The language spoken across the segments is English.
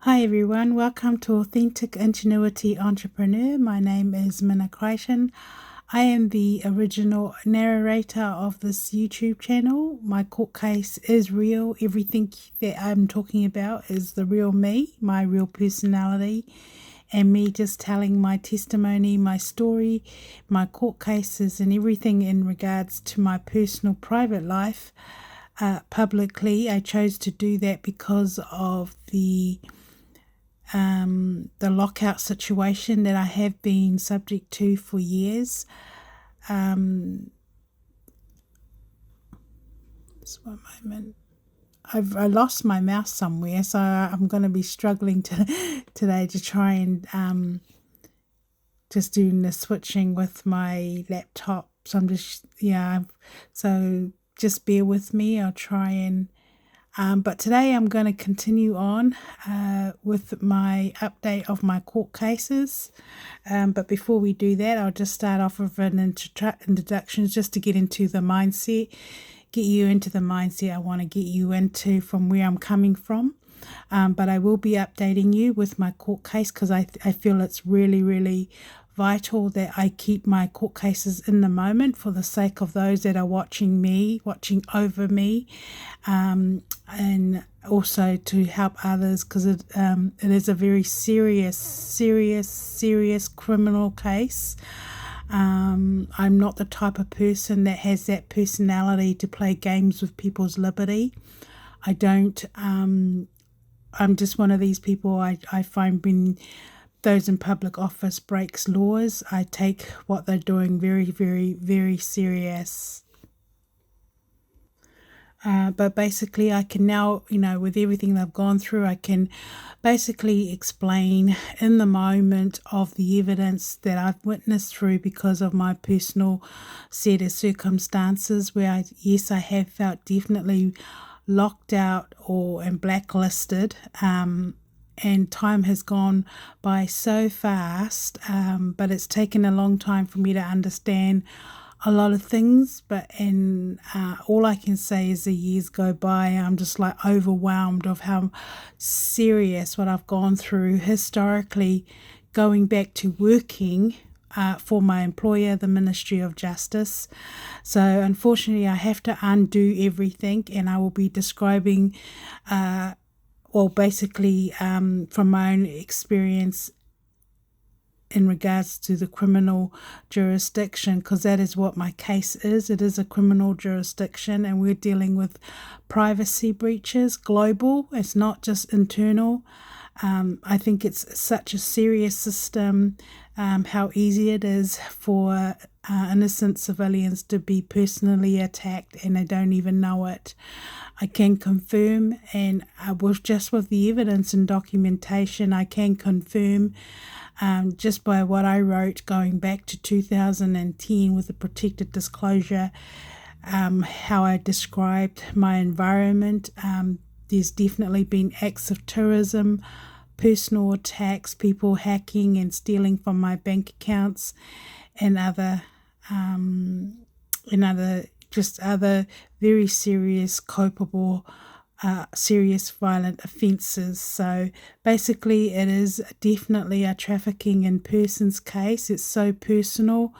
Hi everyone, welcome to Authentic Ingenuity Entrepreneur. My name is Mina Crichton. I am the original narrator of this YouTube channel. My court case is real. Everything that I'm talking about is the real me, my real personality, and me just telling my testimony, my story, my court cases, and everything in regards to my personal private life publicly. I chose to do that because of the lockout situation that I have been subject to for years. Just one moment. I lost my mouse somewhere, so I'm going to be struggling today to try and just doing the switching with my laptop. So I'm just, so just bear with me. I'll try and but today I'm going to continue on with my update of my court cases. But before we do that, I'll just start off with an introduction just to get into the mindset, get you into the mindset I want to get you into from where I'm coming from. But I will be updating you with my court case because I feel it's really, really vital that I keep my court cases in the moment for the sake of those that are watching over me, and also to help others because it is a very serious criminal case. I'm not the type of person that has that personality to play games with people's liberty. I don't. I'm just one of these people I find when those in public office breaks laws, I take what they're doing very, very, very serious. But basically I can now, with everything they've gone through, I can basically explain in the moment of the evidence that I've witnessed through because of my personal set of circumstances where I have felt definitely locked out and blacklisted, and time has gone by so fast, but it's taken a long time for me to understand a lot of things, and all I can say is the years go by, I'm just like overwhelmed of how serious what I've gone through historically, going back to working for my employer, the Ministry of Justice. So unfortunately I have to undo everything, and I will be describing basically from my own experience in regards to the criminal jurisdiction, because that is what my case is. It is a criminal jurisdiction, and we're dealing with privacy breaches, global. It's not just internal. I think it's such a serious system, how easy it is for innocent civilians to be personally attacked and they don't even know it. I can confirm, and with the evidence and documentation, I can confirm just by what I wrote going back to 2010 with the protected disclosure, how I described my environment. There's definitely been acts of terrorism, personal attacks, people hacking and stealing from my bank accounts, and other very serious, culpable, serious violent offences. So basically it is definitely a trafficking in persons case. It's so personal,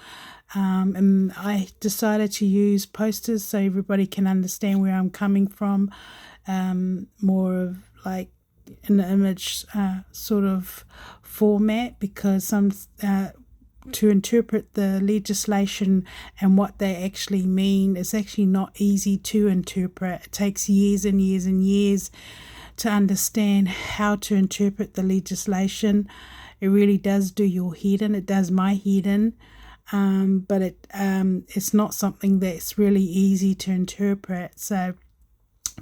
and I decided to use posters so everybody can understand where I'm coming from, more of like in the image sort of format, because some to interpret the legislation and what they actually mean is actually not easy to interpret. It takes years and years and years to understand how to interpret the legislation. It really does do your head in. It does my head in, but it's not something that's really easy to interpret. So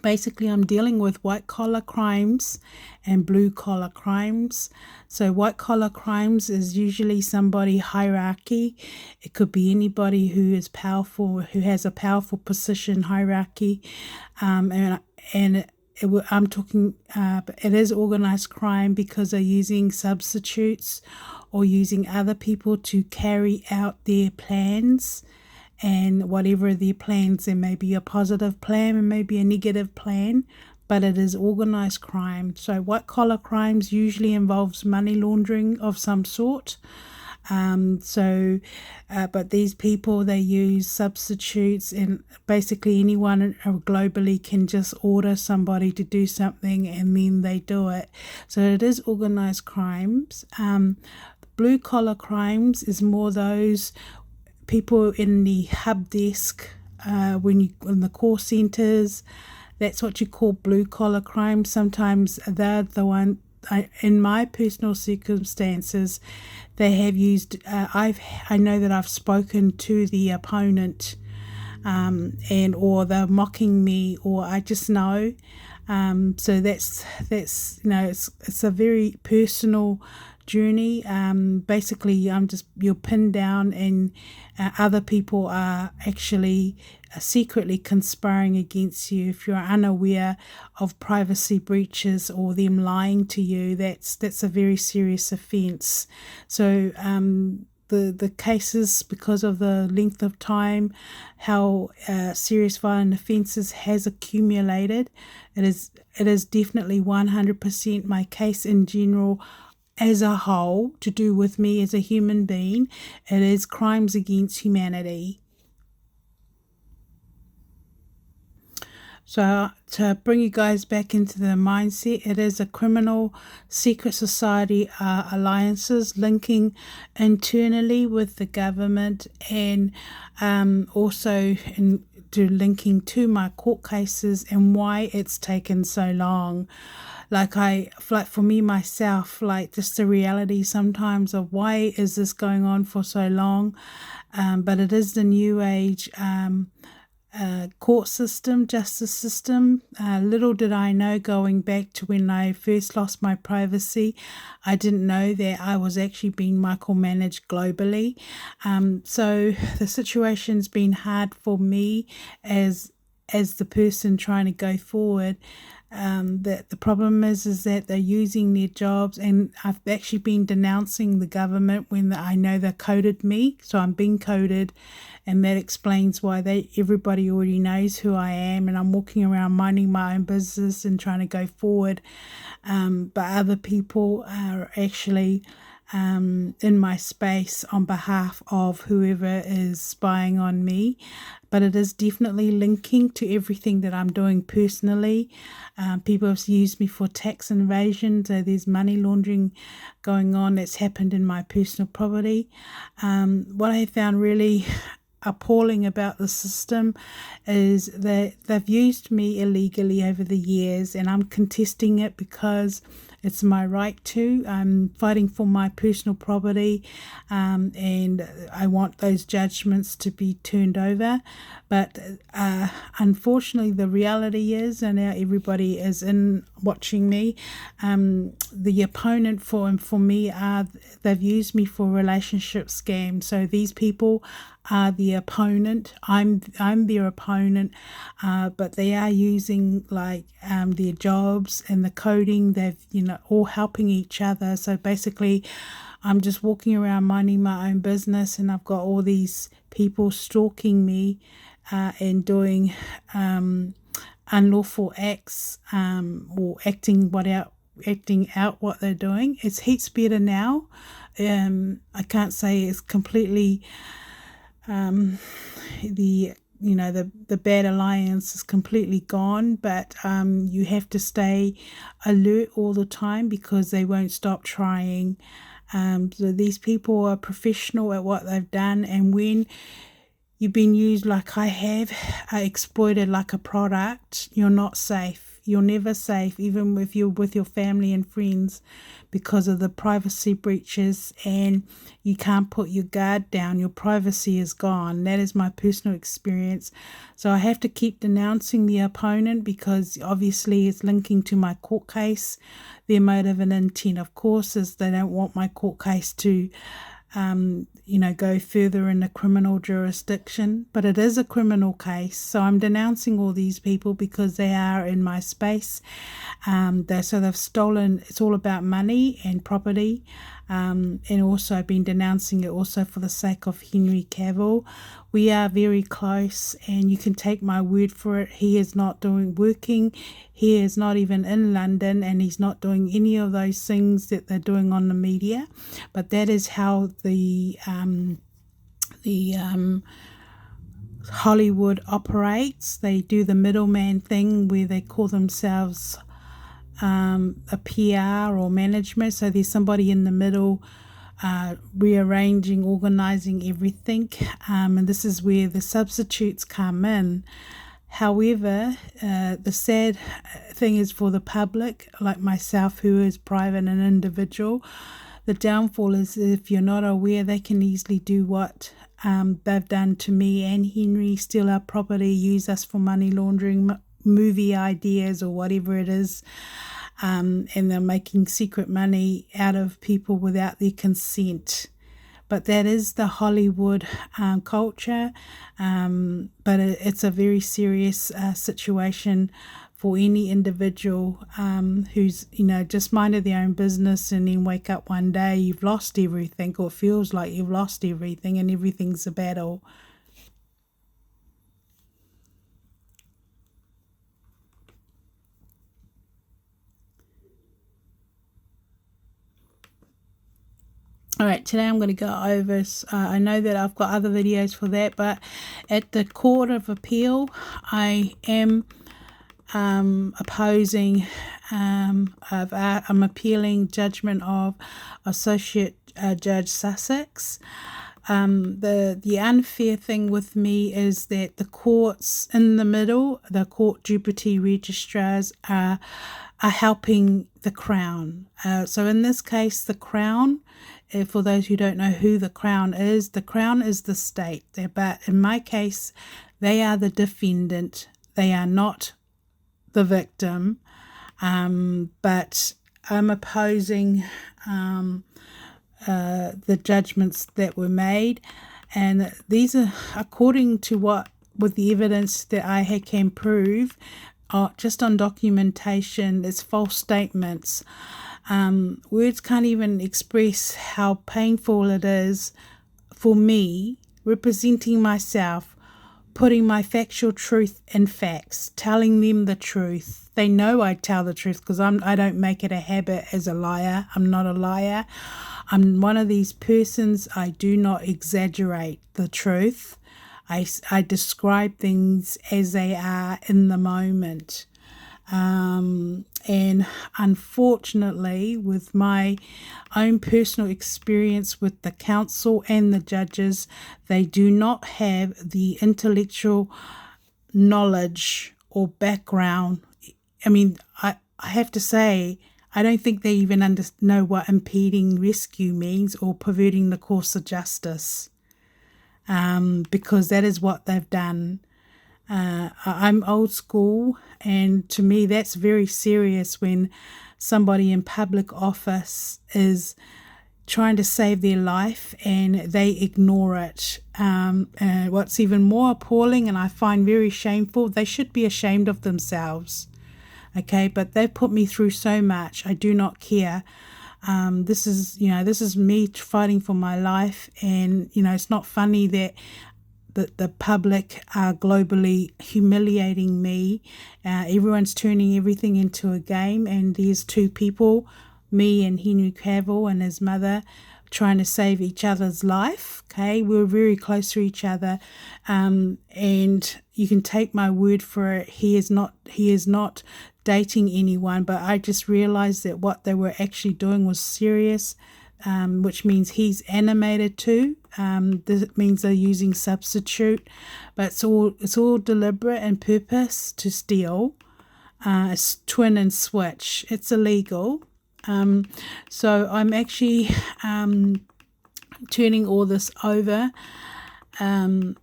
basically I'm dealing with white collar crimes and blue collar crimes. So white collar crimes is usually somebody hierarchy. It could be anybody who is powerful, who has a powerful position hierarchy, I'm talking, it is organized crime because they're using substitutes or using other people to carry out their plans. And whatever their plans, there may be a positive plan and maybe a negative plan, but it is organized crime. So white collar crimes usually involves money laundering of some sort. But these people, they use substitutes, and basically anyone globally can just order somebody to do something and then they do it. So it is organized crimes. Blue collar crimes is more those people in the hub desk, when you in the call centers. That's what you call blue collar crimes. Sometimes they're the one. In my personal circumstances, they have used. I know that I've spoken to the opponent, and or they're mocking me, or I just know. So that's it's a very personal journey. Basically, you're pinned down, and other people are actually secretly conspiring against you. If you're unaware of privacy breaches or them lying to you, that's a very serious offence. So the cases, because of the length of time, how serious violent offences has accumulated, it is definitely 100% my case in general. As a whole, to do with me as a human being, it is crimes against humanity. So to bring you guys back into the mindset, it is a criminal secret society alliances linking internally with the government, and also linking to my court cases and why it's taken so long. Like for me myself, like just the reality sometimes of why is this going on for so long, but it is the new age court system, justice system. Little did I know, going back to when I first lost my privacy, I didn't know that I was actually being micromanaged globally. So the situation's been hard for me as the person trying to go forward. That the problem is that they're using their jobs, and I've actually been denouncing the government when I know they coded me, so I'm being coded, and that explains why everybody already knows who I am, and I'm walking around minding my own business and trying to go forward, but other people are actually in my space on behalf of whoever is spying on me. But it is definitely linking to everything that I'm doing personally. People have used me for tax invasion, so there's money laundering going on that's happened in my personal property. What I found really appalling about the system is that they've used me illegally over the years, and I'm contesting it because it's my right to. I'm fighting for my personal property, and I want those judgments to be turned over. But unfortunately, the reality is, and now everybody is in watching me, the opponent for me they've used me for relationship scams. So these people are the opponent. I'm their opponent, but they are using their jobs and the coding. They've all helping each other. So basically, I'm just walking around minding my own business, and I've got all these people stalking me and doing unlawful acts, or acting out what they're doing. It's heaps better now. I can't say it's completely the bad alliance is completely gone, but you have to stay alert all the time because they won't stop trying. So these people are professional at what they've done, and when you've been used like I have, exploited like a product, you're not safe. You're never safe, even if you're with your family and friends, because of the privacy breaches, and you can't put your guard down. Your privacy is gone. That is my personal experience. So I have to keep denouncing the opponent because obviously it's linking to my court case. Their motive and intent, of course, is they don't want my court case to go further in the criminal jurisdiction. But it is a criminal case, so I'm denouncing all these people because they are in my space. They've stolen. It's all about money and property, and also been denouncing it also for the sake of Henry Cavill. We are very close, and you can take my word for it. He is not working. He is not even in London, and he's not doing any of those things that they're doing on the media. But that is how the Hollywood operates. They do the middleman thing where they call themselves a PR or management. So there's somebody in the middle rearranging, organizing everything, and this is where the substitutes come in. However, the sad thing is for the public, like myself, who is private and individual, the downfall is if you're not aware, they can easily do what they've done to me and Henry, steal our property, use us for money laundering, movie ideas or whatever it is. And they're making secret money out of people without their consent. But that is the Hollywood culture. But it's a very serious situation for any individual who's, just minded their own business and then wake up one day, you've lost everything, or it feels like you've lost everything and everything's a battle. All right, today I'm going to go over, I know that I've got other videos for that, but at the Court of Appeal, I am opposing, I'm appealing judgment of Associate Judge Sussex. The unfair thing with me is that the courts in the middle, the court deputy registrars, are helping the Crown. So in this case, the Crown, for those who don't know who the Crown is the state. But in my case, they are the defendant. They are not the victim. But I'm opposing the judgments that were made. And these are, according to with the evidence that I can prove, just on documentation, it's false statements. Words can't even express how painful it is for me representing myself, putting my factual truth in facts, telling them the truth. They know I tell the truth because I don't make it a habit as a liar. I'm not a liar. I'm one of these persons, I do not exaggerate the truth. I describe things as they are in the moment. And unfortunately, with my own personal experience with the council and the judges, they do not have the intellectual knowledge or background. I mean, I have to say, I don't think they even know what impeding rescue means or perverting the course of justice, because that is what they've done. I'm old school, and to me that's very serious when somebody in public office is trying to save their life and they ignore it. What's even more appalling, and I find very shameful, they should be ashamed of themselves. Okay, but they've put me through so much. I do not care. This is me fighting for my life, and it's not funny that the public are globally humiliating me. Everyone's turning everything into a game, and there's two people, me and Henry Cavill and his mother, trying to save each other's life. Okay, we're very close to each other, and you can take my word for it. He is not dating anyone, but I just realized that what they were actually doing was serious, which means he's animated too. This means they're using substitute, but it's all deliberate and purpose to steal. It's twin and switch. It's illegal. So I'm actually turning all this over. I'm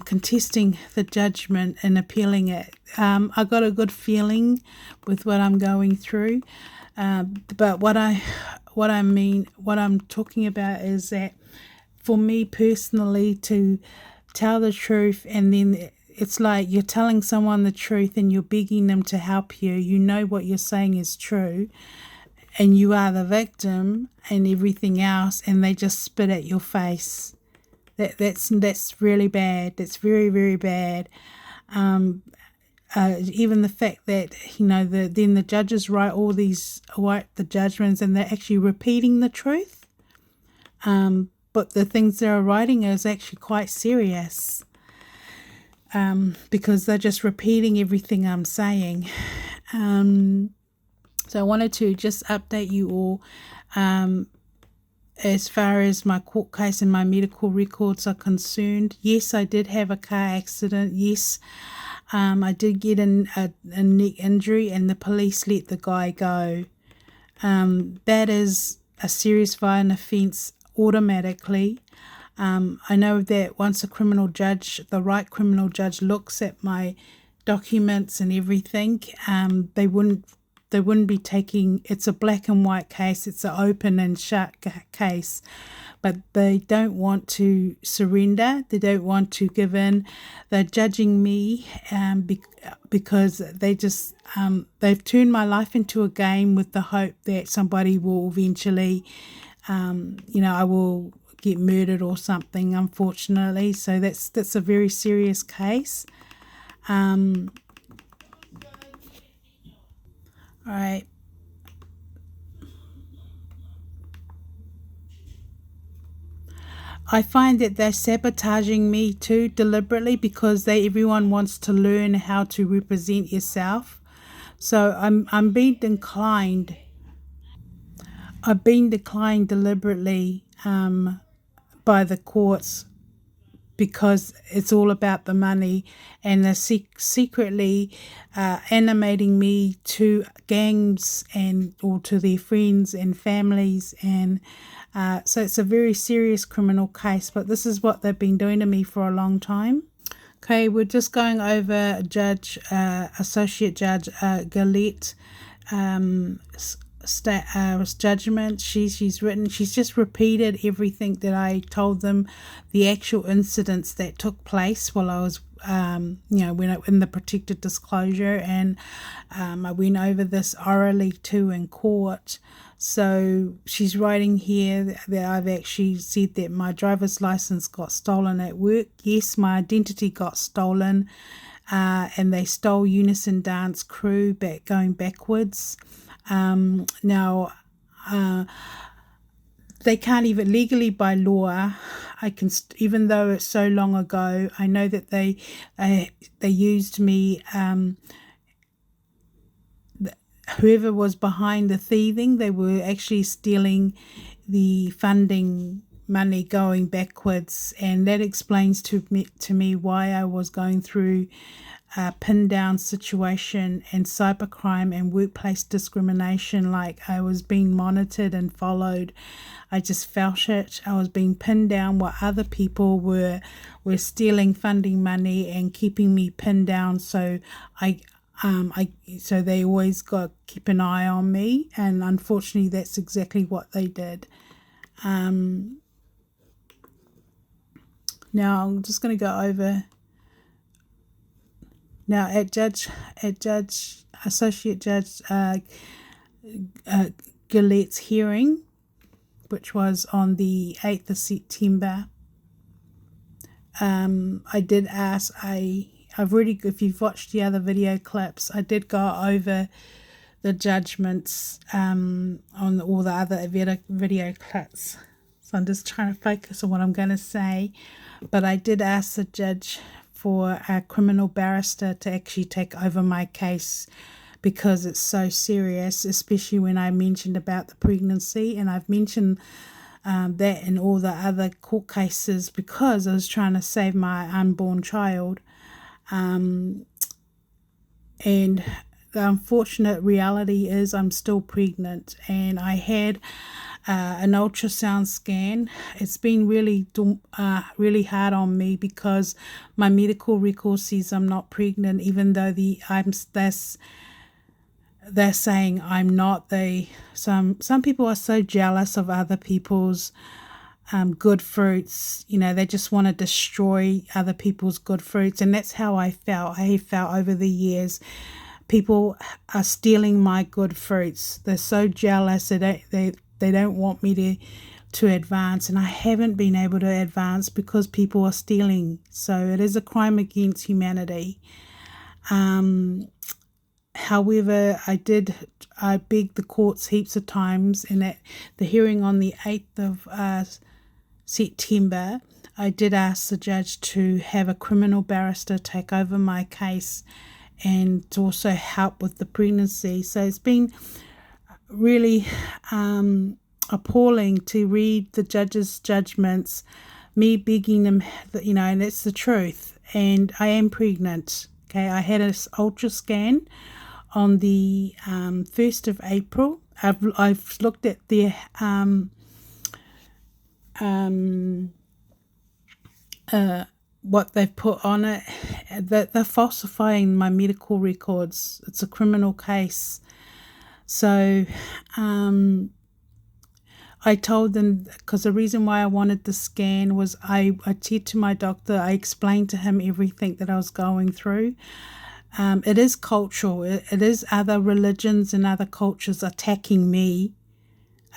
contesting the judgment and appealing it. I got a good feeling with what I'm going through. But what I what I'm talking about is that for me personally, to tell the truth, and then it's like you're telling someone the truth and you're begging them to help you. You know what you're saying is true, and you are the victim and everything else, and they just spit at your face. That's really bad. That's very, very bad. Even the fact that then the judges write the judgments, and they're actually repeating the truth. But the things they're writing is actually quite serious, because they're just repeating everything I'm saying. So I wanted to just update you all as far as my court case and my medical records are concerned. Yes, I did have a car accident. Yes, I did get a neck injury, and the police let the guy go. That is a serious violent offence automatically. I know that once the right criminal judge looks at my documents and everything, they wouldn't be taking, it's a black and white case, it's an open and shut case, but they don't want to surrender, they don't want to give in. They're judging me because they've turned my life into a game with the hope that somebody will eventually, I will get murdered or something, unfortunately. So that's a very serious case. All right. I find that they're sabotaging me too deliberately, because everyone wants to learn how to represent yourself. So I'm being declined. I've been declined deliberately by the courts, because it's all about the money, and they're secretly animating me to gangs or to their friends and families, and so it's a very serious criminal case. But this is what they've been doing to me for a long time. Okay, we're just going over Associate Judge Gillette judgment. She's just repeated everything that I told them, the actual incidents that took place while I was in the protected disclosure, and I went over this orally too in court. So she's writing here that I've actually said that my driver's license got stolen at work. Yes, my identity got stolen, and they stole Unison Dance Crew going backwards. Now, they can't even legally, by law, I can, even though it's so long ago, I know that they used me. Whoever was behind the thieving, they were actually stealing the funding money going backwards, and that explains to me why I was going through a pinned down situation and cybercrime and workplace discrimination. Like, I was being monitored and followed. I just felt it. I was being pinned down while other people were stealing funding money and keeping me pinned down. So so they always got keep an eye on me, and unfortunately that's exactly what they did. Now I'm just going to go over now at Associate Judge Gillette's hearing, which was on the 8th of September. I did ask, if you've watched the other video clips, I did go over the judgments on all the other video clips. So I'm just trying to focus on what I'm going to say. But I did ask the judge for a criminal barrister to actually take over my case, because it's so serious, especially when I mentioned about the pregnancy. And I've mentioned that in all the other court cases, because I was trying to save my unborn child. And the unfortunate reality is I'm still pregnant, and I had an ultrasound scan. It's been really hard on me, because my medical record says I'm not pregnant, even though they're saying I'm not some people are so jealous of other people's good fruits. They just want to destroy other people's good fruits, and that's how I felt over the years. People are stealing my good fruits. They're so jealous that they don't want me to advance, and I haven't been able to advance because people are stealing. So it is a crime against humanity. However, I begged the courts heaps of times, and at the hearing on the 8th of September, I did ask the judge to have a criminal barrister take over my case and to also help with the pregnancy. So it's been really appalling to read the judge's judgments, me begging them, and it's the truth. And I am pregnant. Okay, I had an ultra scan on the 1st of April. I've looked at their what they've put on it, that they're falsifying my medical records. It's a criminal case. So I told them, because the reason why I wanted the scan was I said to my doctor, I explained to him everything that I was going through. It is cultural. It is other religions and other cultures attacking me.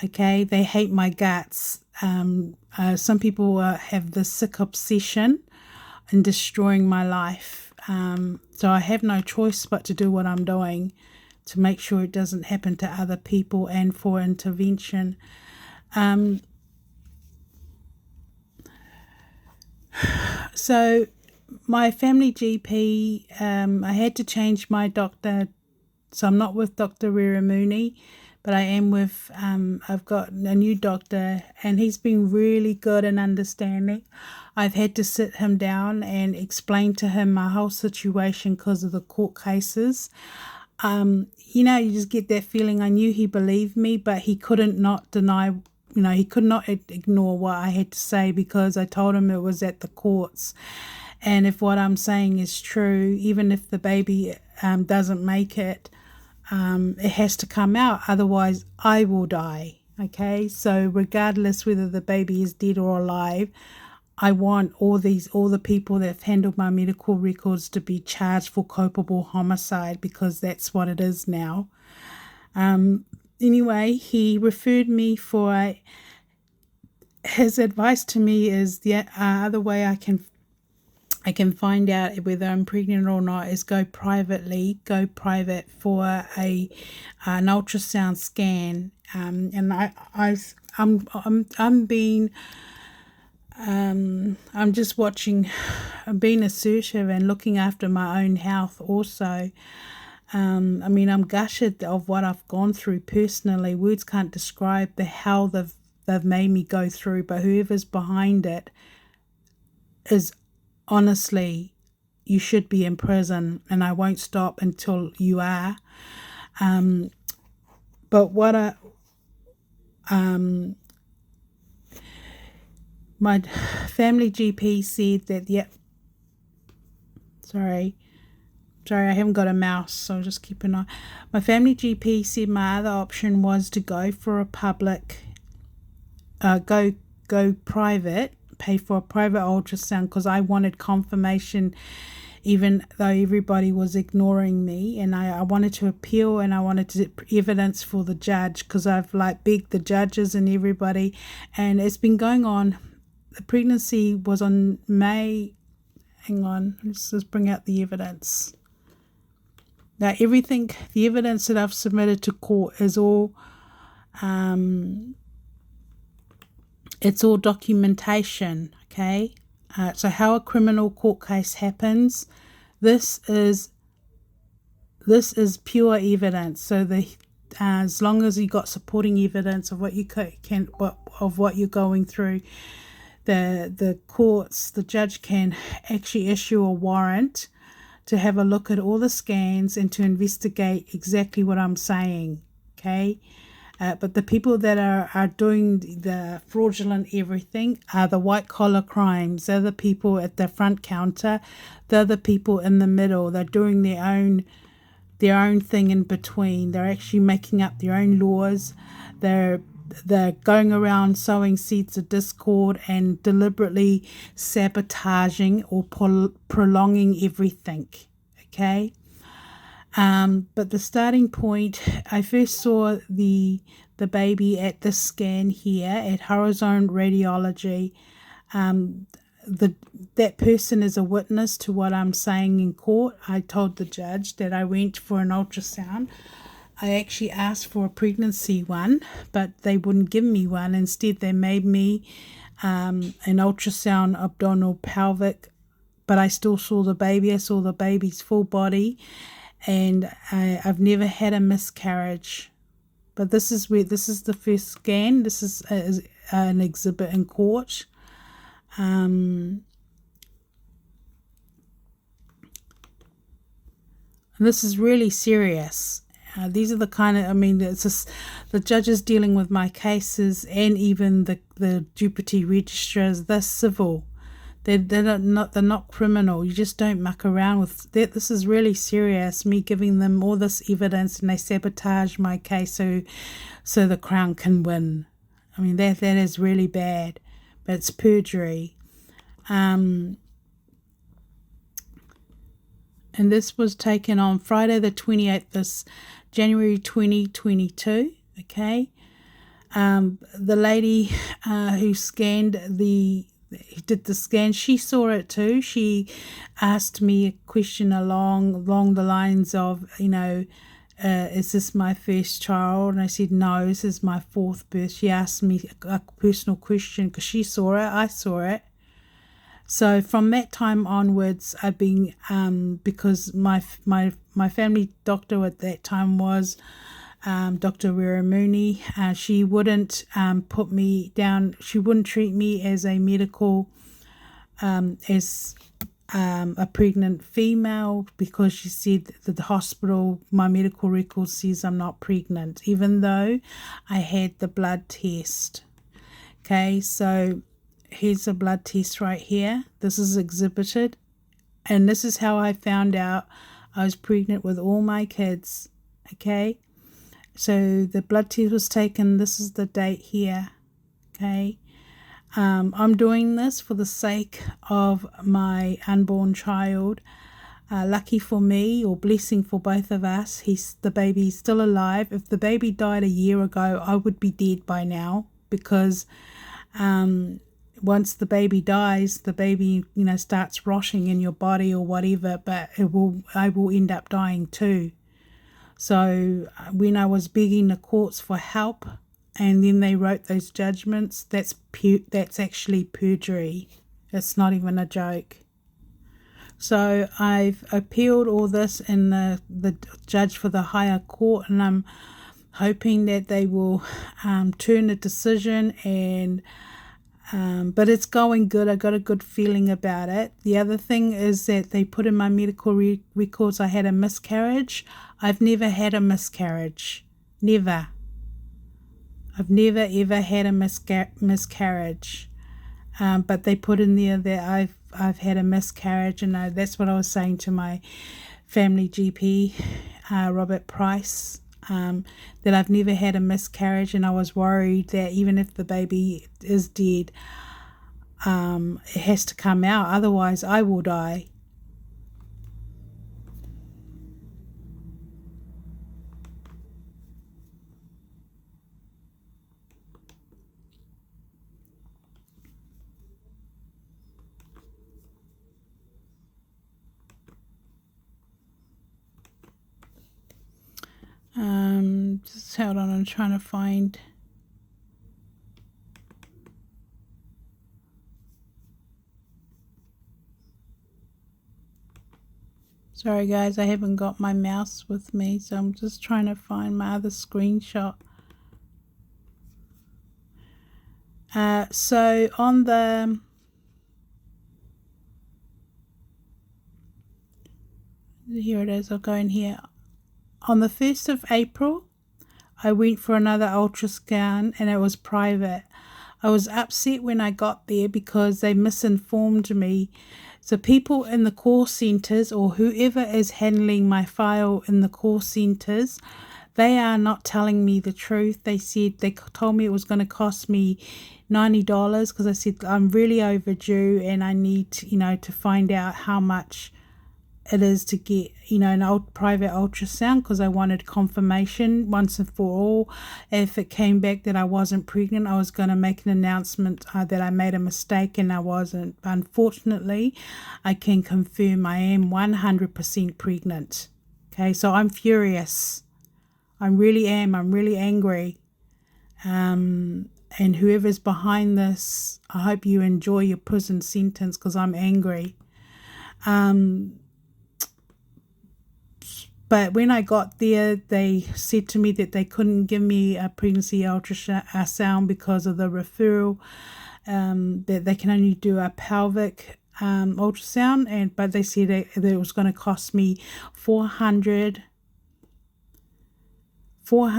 Okay, they hate my guts. Some people have this sick obsession in destroying my life. So I have no choice but to do what I'm doing to make sure it doesn't happen to other people and for intervention. So my family GP, I had to change my doctor. So I'm not with Dr. Riramuni, but I am with, I've got a new doctor, and he's been really good and understanding. I've had to sit him down and explain to him my whole situation because of the court cases. You just get that feeling. I knew he believed me, but he couldn't not deny, he could not ignore what I had to say because I told him it was at the courts. And if what I'm saying is true, even if the baby doesn't make it, it has to come out. Otherwise, I will die. Okay, so regardless whether the baby is dead or alive, I want all the people that have handled my medical records to be charged for culpable homicide, because that's what it is now. Anyway, he referred me for his advice to me is the other way I can find out whether I'm pregnant or not is go private for an ultrasound scan. And I'm just watching. I'm being assertive and looking after my own health also. I'm gutted of what I've gone through personally. Words can't describe the hell they've made me go through, but whoever's behind it is, honestly, you should be in prison, and I won't stop until you are. But what my family GP said that, sorry, I haven't got a mouse, so I'll just keep an eye. My family GP said my other option was to go for a public, go private, pay for a private ultrasound, because I wanted confirmation, even though everybody was ignoring me, and I wanted to appeal, and I wanted to evidence for the judge, because I've begged the judges and everybody, and it's been going on. The pregnancy was on May. Hang on, let's just bring out the evidence. Now, the evidence that I've submitted to court is all, it's all documentation, okay? So how a criminal court case happens, this is pure evidence. So as long as you got supporting evidence of what you of what you're going through, the judge can actually issue a warrant to have a look at all the scans and to investigate exactly what I'm saying, okay? But the people that are doing the fraudulent everything are the white-collar crimes. They're the people at the front counter. They're the people in the middle. They're doing their their own thing in between. They're actually making up their own laws. They're going around sowing seeds of discord and deliberately sabotaging or prolonging everything. Okay. But the starting point, I first saw the baby at the scan here at Horizon Radiology. That person is a witness to what I'm saying in court. I told the judge that I went for an ultrasound. I actually asked for a pregnancy one, but they wouldn't give me one. Instead, they made me an ultrasound abdominal pelvic, but I still saw the baby. I saw the baby's full body, and I've never had a miscarriage. But this is the first scan. This is an exhibit in court. This is really serious. These are the kind of, it's just the judges dealing with my cases, and even the deputy registrars. They're civil. They're not criminal. You just don't muck around with that. This is really serious. Me giving them all this evidence, and they sabotage my case so the Crown can win. That is really bad. But it's perjury. And this was taken on Friday the 28th, this January 2022. Okay. The lady who did the scan, she saw it too. She asked me a question along the lines of, is this my first child? And I said, no, this is my fourth birth. She asked me a personal question because she saw it, I saw it. So from that time onwards, I've been, because my family doctor at that time was Dr. Wiramuni. She wouldn't put me down. She wouldn't treat me as a medical, as a pregnant female, because she said that the hospital, my medical record says I'm not pregnant, even though I had the blood test. Okay, so here's a blood test right here. This is exhibited, and this is how I found out I was pregnant with all my kids. Okay, so the blood test was taken. This is the date here. Okay, I'm doing this for the sake of my unborn child. Lucky for me, or blessing for both of us, the baby's still alive. If the baby died a year ago, I would be dead by now, because once the baby dies, the baby, starts rotting in your body or whatever, but I will end up dying too. So when I was begging the courts for help, and then they wrote those judgments, that's actually perjury. It's not even a joke. So I've appealed all this in the judge for the higher court, and I'm hoping that they will turn the decision, and but it's going good. I got a good feeling about it. The other thing is that they put in my medical records I had a miscarriage. I've never had a miscarriage. Never. I've never ever had a miscarriage. But they put in there that I've had a miscarriage, and that's what I was saying to my family GP, Robert Price. That I've never had a miscarriage, and I was worried that even if the baby is dead, it has to come out, otherwise I will die. Just hold on, I'm trying to find. Sorry guys, I haven't got my mouse with me, so I'm just trying to find my other screenshot. So on the here it is, I'll go in here. On the 1st of April, I went for another ultrasound, and it was private. I was upset when I got there because they misinformed me So people in the call centers, or whoever is handling my file in the call centers, they are not telling me the truth. They told me it was going to cost me $90 because I said I'm really overdue and I need to find out how much it is to get an private ultrasound, because I wanted confirmation once and for all. If it came back that I wasn't pregnant, I was going to make an announcement that I made a mistake and I wasn't. But unfortunately, I can confirm I am 100% pregnant. Okay, so I'm furious. I really am. I'm really angry. And whoever's behind this, I hope you enjoy your prison sentence, because I'm angry. But when I got there, they said to me that they couldn't give me a pregnancy ultrasound because of the referral, that they can only do a pelvic ultrasound, but they said that it was going to cost me $405 for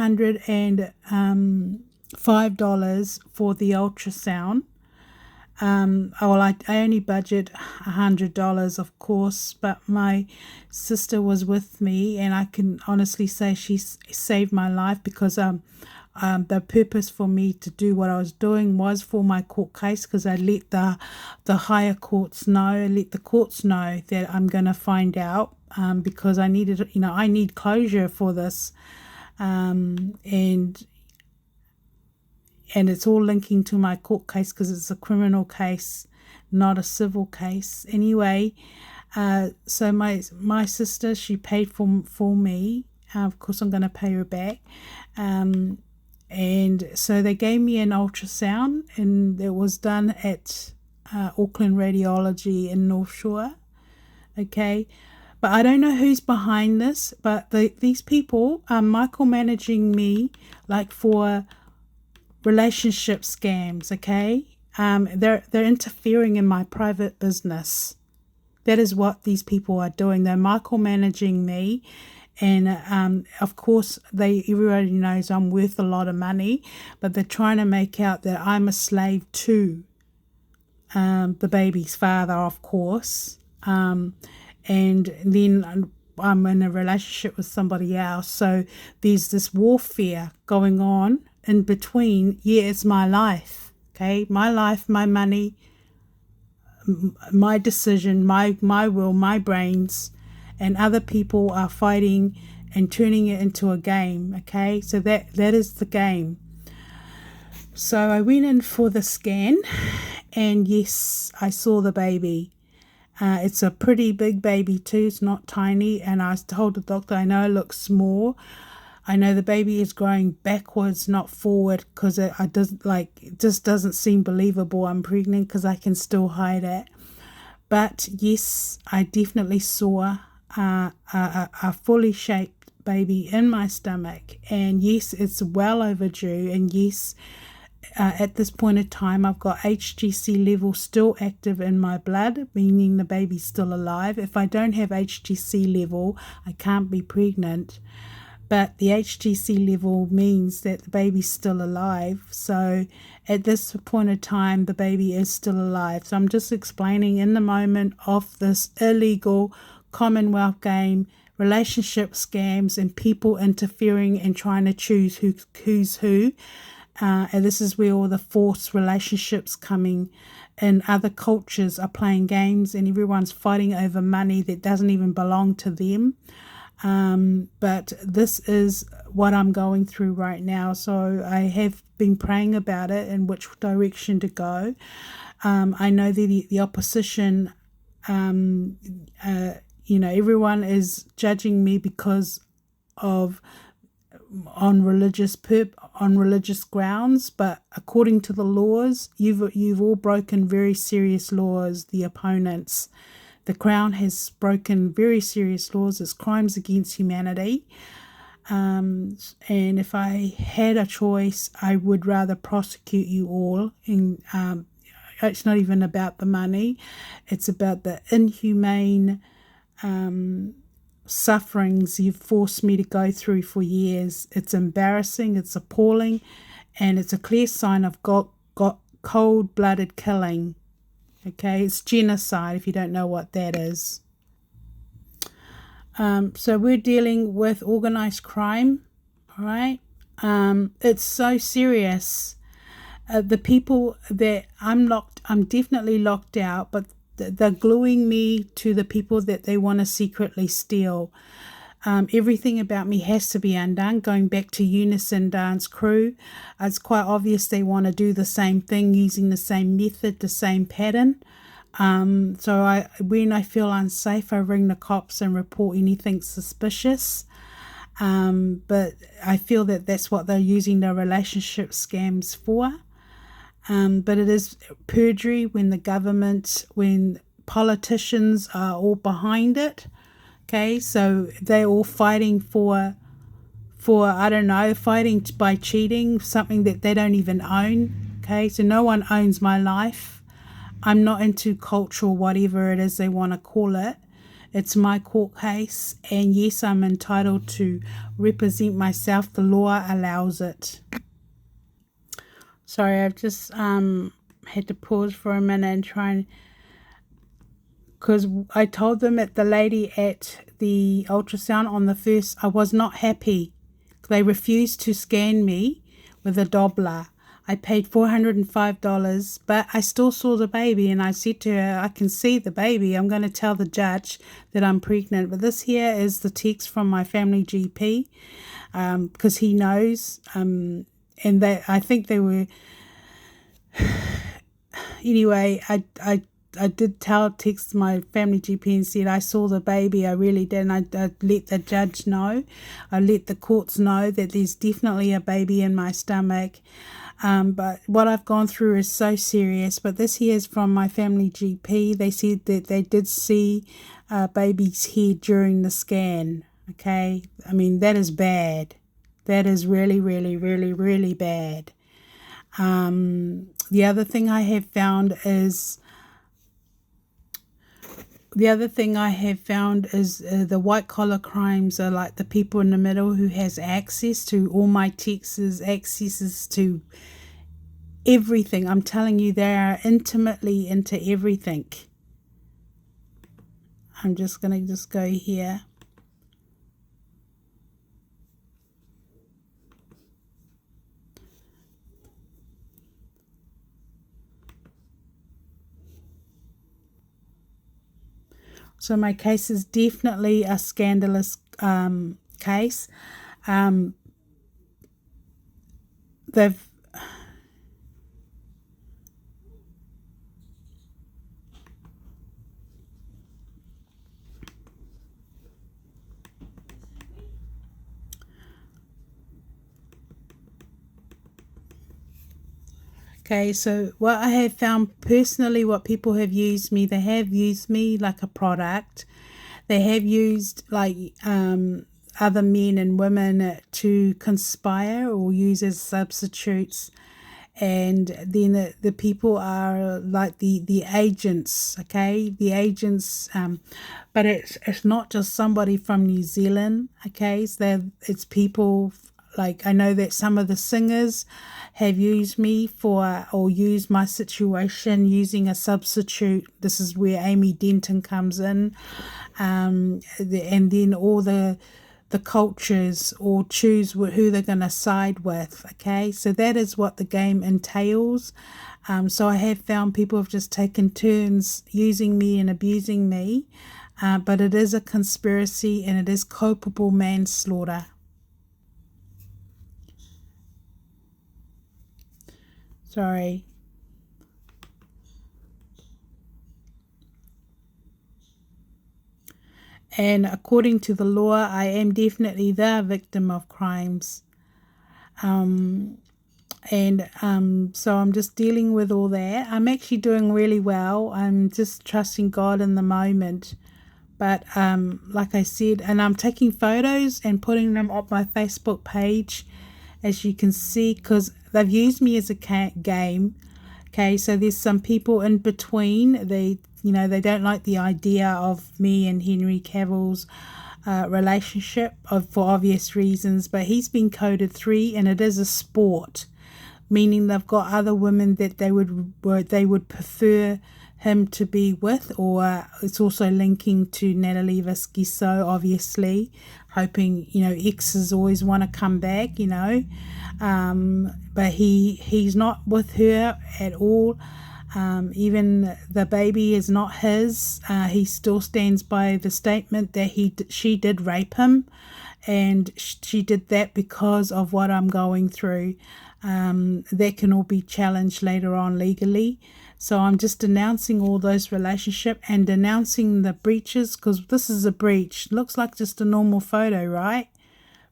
the ultrasound. I only budget $100, of course, but my sister was with me, and I can honestly say she saved my life, because the purpose for me to do what I was doing was for my court case, because I let the higher courts know, let the courts know that I'm going to find out, because I needed, I need closure for this, and it's all linking to my court case, because it's a criminal case, not a civil case. Anyway, so my sister, she paid for me. Of course, I'm going to pay her back. And so they gave me an ultrasound, and it was done at Auckland Radiology in North Shore. Okay. But I don't know who's behind this, but these people are micromanaging me like for relationship scams, okay? They're interfering in my private business. That is what these people are doing. They're micromanaging me, and of course, everybody knows I'm worth a lot of money, but they're trying to make out that I'm a slave to the baby's father, of course, and then I'm in a relationship with somebody else. So there's this warfare going on in between. Yeah, it's my life, okay? My life, my money, my decision, my will, my brains, and other people are fighting and turning it into a game, okay? So that is the game. So I went in for the scan, and yes, I saw the baby. It's a pretty big baby too. It's not tiny. And I told the doctor, I know it looks small. I know the baby is growing backwards, not forward, because it just doesn't seem believable I'm pregnant, because I can still hide it. But yes, I definitely saw a fully shaped baby in my stomach. And yes, it's well overdue. And yes, at this point in time, I've got HGC level still active in my blood, meaning the baby's still alive. If I don't have HGC level, I can't be pregnant. But the HGC level means that the baby's still alive. So at this point in time, the baby is still alive. So I'm just explaining in the moment of this illegal Commonwealth game, relationship scams, and people interfering and trying to choose who's who. And this is where all the forced relationships coming in. Other cultures are playing games, and everyone's fighting over money that doesn't even belong to them. But this is what I'm going through right now. So I have been praying about it and which direction to go. I know that the opposition, everyone is judging me because of on religious grounds, but according to the laws, you've all broken very serious laws. The opponents, the Crown has broken very serious laws. It's crimes against humanity. And if I had a choice, I would rather prosecute you all. And it's not even about the money; it's about the inhumane sufferings you've forced me to go through for years. It's embarrassing, it's appalling, and it's a clear sign of cold-blooded killing. Okay, it's genocide if you don't know what that is. So we're dealing with organized crime, all right? It's so serious. The people that I'm definitely locked out, but they're gluing me to the people that they want to secretly steal. Everything about me has to be undone. Going back to Unison Dance Crew, it's quite obvious they want to do the same thing using the same method, the same pattern. So when I feel unsafe, I ring the cops and report anything suspicious. But I feel that that's what they're using the relationship scams for. But it is perjury when politicians are all behind it. Okay, so they're all fighting for I don't know, fighting by cheating, something that they don't even own. Okay, so no one owns my life. I'm not into culture or whatever it is they want to call it. It's my court case, and yes, I'm entitled to represent myself. The law allows it. Sorry, I've just had to pause for a minute and try and, because I told them the lady at the ultrasound on the first, I was not happy. They refused to scan me with a Doppler. I paid $405, but I still saw the baby, and I said to her, I can see the baby. I'm going to tell the judge that I'm pregnant. But this here is the text from my family GP, because he knows, and I think they were, anyway, I did text my family GP and said I saw the baby. I really did. And I let the judge know. I let the courts know that there's definitely a baby in my stomach. But what I've gone through is so serious. But this here is from my family GP. They said that they did see a baby's head during the scan. Okay? I mean, that is bad. That is really, really, really, really bad. The other thing I have found is the white collar crimes are like the people in the middle who has access to all my texts, accesses to everything. I'm telling you, they are intimately into everything. I'm just going to go here. So my case is definitely a scandalous case. They've Okay, so what I have found personally, what people have used me, they have used me like a product. They have used like other men and women to conspire or use as substitutes. And then the people are like the agents, okay? The agents, but it's not just somebody from New Zealand, okay? It's people. Like I know that some of the singers have used me or used my situation using a substitute. This is where Amy Denton comes in, and then all the cultures or choose who they're going to side with. Okay, so that is what the game entails. So I have found people have just taken turns using me and abusing me, but it is a conspiracy and it is culpable manslaughter. Sorry. And according to the law, I am definitely the victim of crimes. So I'm just dealing with all that. I'm actually doing really well. I'm just trusting God in the moment. But like I said, and I'm taking photos and putting them on my Facebook page, as you can see, because they've used me as a game. Okay, so there's some people in between. They don't like the idea of me and Henry Cavill's relationship for obvious reasons, but he's been coded 3 and it is a sport, meaning they've got other women that they would prefer him to be with, or it's also linking to Natalie Vasquiso, obviously, hoping, exes always want to come back, but he's not with her at all. Even the baby is not his. He still stands by the statement that she did rape him, and she did that because of what I'm going through. That can all be challenged later on legally. So I'm just denouncing all those relationships and denouncing the breaches, because this is a breach. Looks like just a normal photo, right?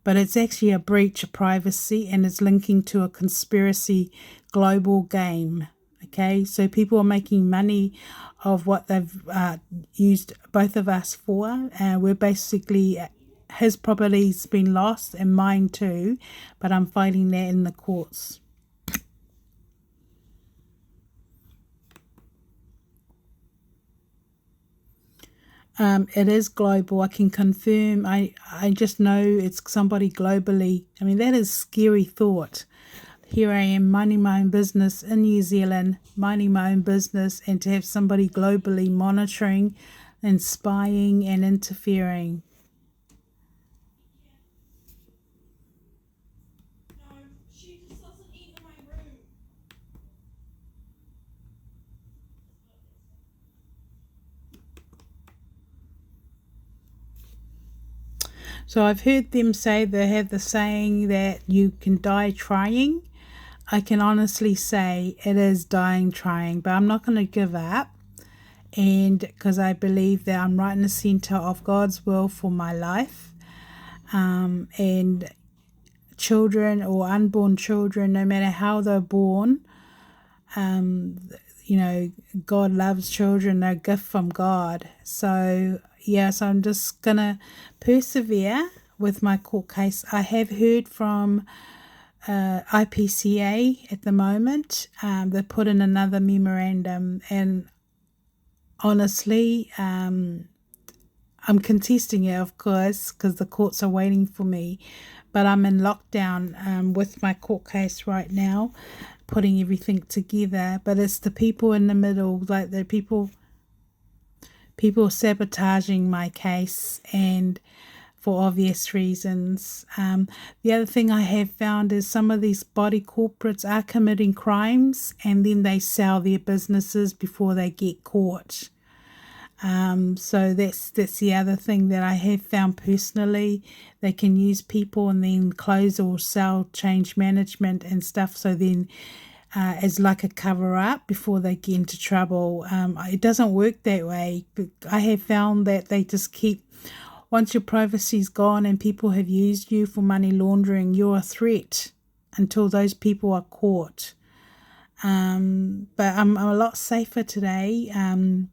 But it's actually a breach of privacy, and it's linking to a conspiracy global game. Okay, so people are making money of what they've used both of us for. We're basically, his property's been lost and mine too, but I'm fighting that in the courts. It is global. I can confirm. I just know it's somebody globally. I mean, that is a scary thought. Here I am minding my own business in New Zealand, minding my own business, and to have somebody globally monitoring and spying and interfering. So I've heard them say, they have the saying that you can die trying. I can honestly say it is dying trying, but I'm not going to give up. And because I believe that I'm right in the center of God's will for my life. And children or unborn children, no matter how they're born, God loves children, they're a gift from God. So yes, I'm just going to persevere with my court case. I have heard from IPCA at the moment. They put in another memorandum, and honestly, I'm contesting it, of course, because the courts are waiting for me, but I'm in lockdown with my court case right now, putting everything together. But it's the people in the middle, like the people sabotaging my case, and for obvious reasons. The other thing I have found is some of these body corporates are committing crimes, and then they sell their businesses before they get caught. So that's the other thing that I have found personally. They can use people and then close or sell, change management and stuff, so then as like a cover-up before they get into trouble. It doesn't work that way. I have found that they just keep, once your privacy's gone and people have used you for money laundering, you're a threat until those people are caught. But I'm a lot safer today, and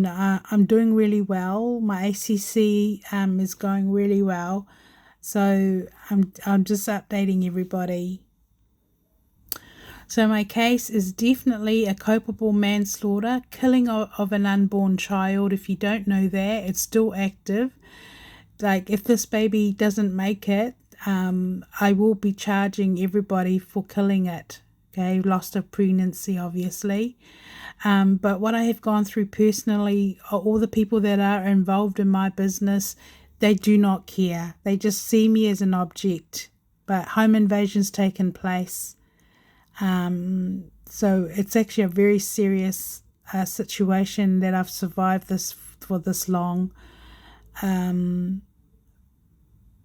I'm doing really well. My ACC is going really well. So I'm just updating everybody. So my case is definitely a culpable manslaughter, killing of an unborn child. If you don't know that, it's still active. Like, if this baby doesn't make it, I will be charging everybody for killing it. Okay, loss of pregnancy, obviously. But what I have gone through personally, all the people that are involved in my business, they do not care. They just see me as an object. But home invasion's taken place. So it's actually a very serious situation that I've survived this for this long.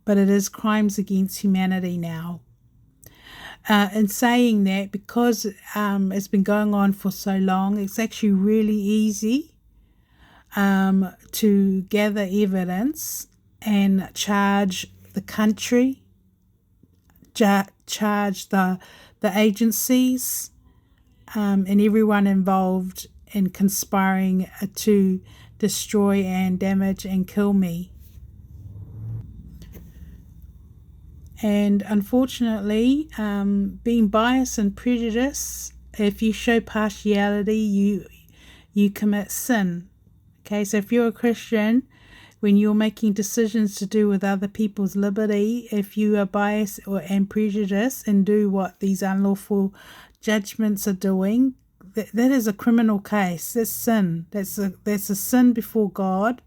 But it is crimes against humanity now. In saying that, because it's been going on for so long, it's actually really easy to gather evidence and charge the country, charge the agencies, and everyone involved in conspiring to destroy and damage and kill me. And unfortunately, being biased and prejudiced, if you show partiality, you commit sin. Okay, so if you're a Christian, when you're making decisions to do with other people's liberty, if you are biased and prejudiced and do what these unlawful judgments are doing, that is a criminal case. That's sin. That's a sin before God,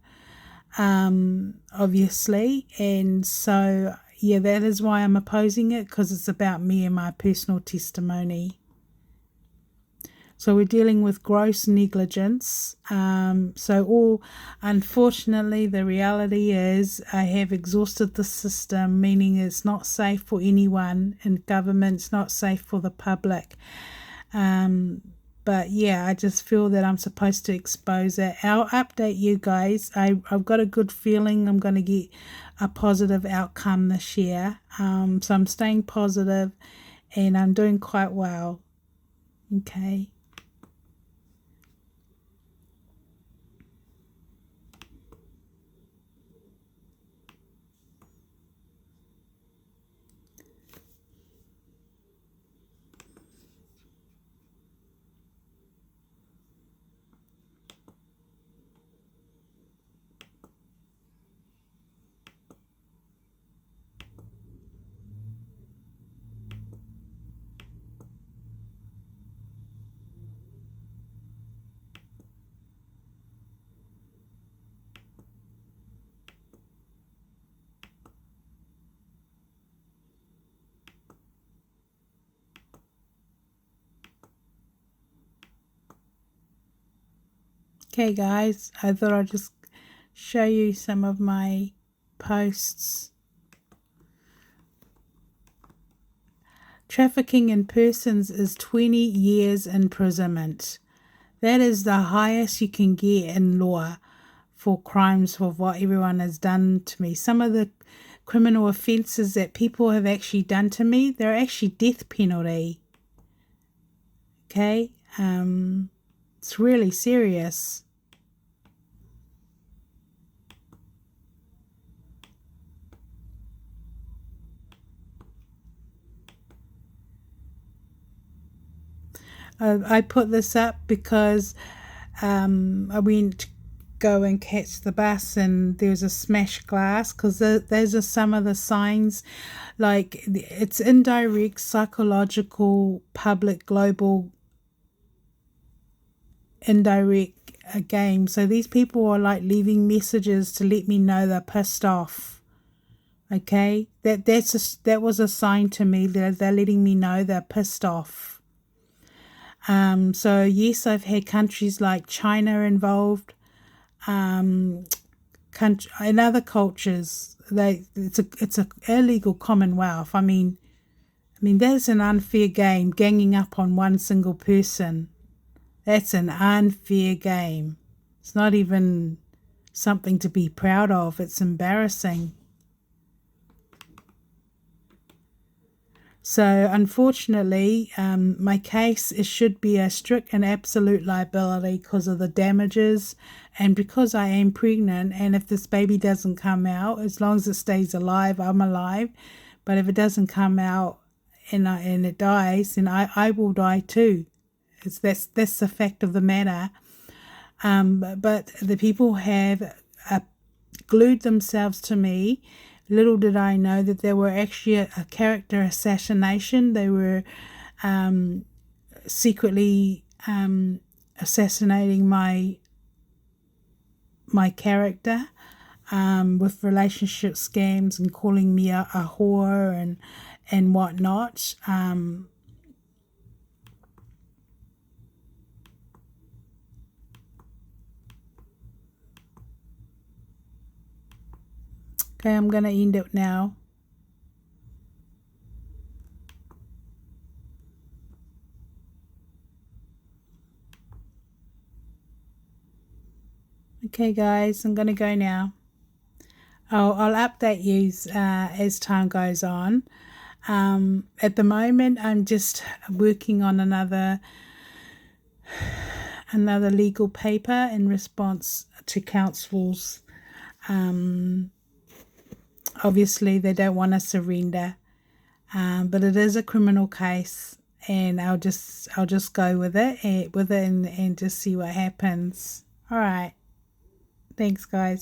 obviously. And so, yeah, that is why I'm opposing it, because it's about me and my personal testimony. So we're dealing with gross negligence. Unfortunately, the reality is I have exhausted the system, meaning it's not safe for anyone in government, it's not safe for the public. But yeah, I just feel that I'm supposed to expose it. I'll update you guys. I've got a good feeling I'm going to get a positive outcome this year. So I'm staying positive and I'm doing quite well. Okay. Okay guys, I thought I'd just show you some of my posts. Trafficking in persons is 20 years imprisonment. That is the highest you can get in law for crimes for what everyone has done to me. Some of the criminal offences that people have actually done to me, they're actually death penalty. Okay? It's really serious. I put this up because I went to go and catch the bus and there was a smashed glass, because those are some of the signs. Like, it's indirect, psychological, public, global, indirect game. So these people are like leaving messages to let me know they're pissed off. Okay, that was a sign to me that they're letting me know they're pissed off. So yes, I've had countries like China involved, in other cultures. It's a illegal commonwealth. I mean that's an unfair game, ganging up on one single person. That's an unfair game. It's not even something to be proud of. It's embarrassing. So unfortunately, my case, it should be a strict and absolute liability because of the damages and because I am pregnant, and if this baby doesn't come out, as long as it stays alive, I'm alive. But if it doesn't come out and it dies, then I will die too. That's the fact of the matter. But the people have glued themselves to me. Little did I know that there were actually a character assassination. They were secretly assassinating my character with relationship scams and calling me a whore and whatnot. Okay, I'm going to end it now. Okay, guys, I'm going to go now. I'll update you as time goes on. At the moment, I'm just working on another legal paper in response to council's. Obviously, they don't want to surrender, but it is a criminal case, and I'll just go with it and just see what happens. All right. Thanks, guys.